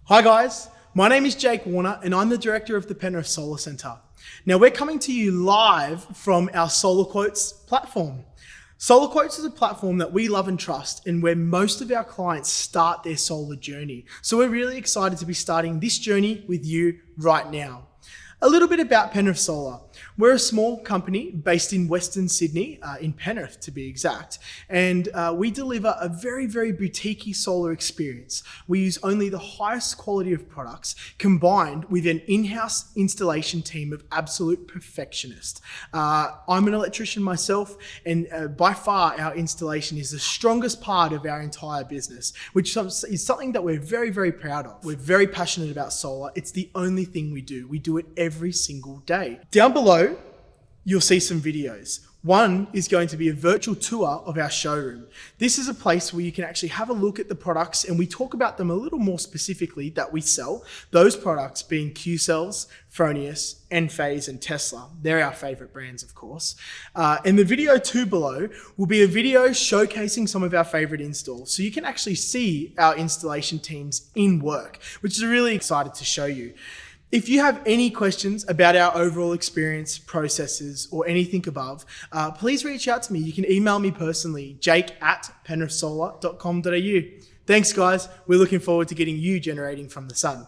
Hi guys, my name is Jake Warner and I'm the director of the Penrith Solar Centre. Now we're coming to you live from our Solar Quotes platform. Solar Quotes is a platform that we love and trust and where most of our clients start their solar journey. So we're really excited to be starting this journey with you right now. A little bit about Penrith Solar. We're a small company based in Western Sydney, in Penrith to be exact, and we deliver a very, very boutique solar experience. We use only the highest quality of products combined with an in-house installation team of absolute perfectionists. I'm an electrician myself, and by far our installation is the strongest part of our entire business, which is something that we're very, very proud of. We're very passionate about solar. It's the only thing we do. We do it every single day. Down below, you'll see some videos. One is going to be a virtual tour of our showroom. This is a place where you can actually have a look at the products and we talk about them a little more specifically that we sell. Those products being Qcells, Fronius, Enphase and Tesla. They're our favorite brands, of course. And the video two below will be a video showcasing some of our favorite installs. So you can actually see our installation teams in work, which is really excited to show you. If you have any questions about our overall experience, processes, or anything above, please reach out to me. You can email me personally, jake@penrithsolar.com.au. Thanks guys, we're looking forward to getting you generating from the sun.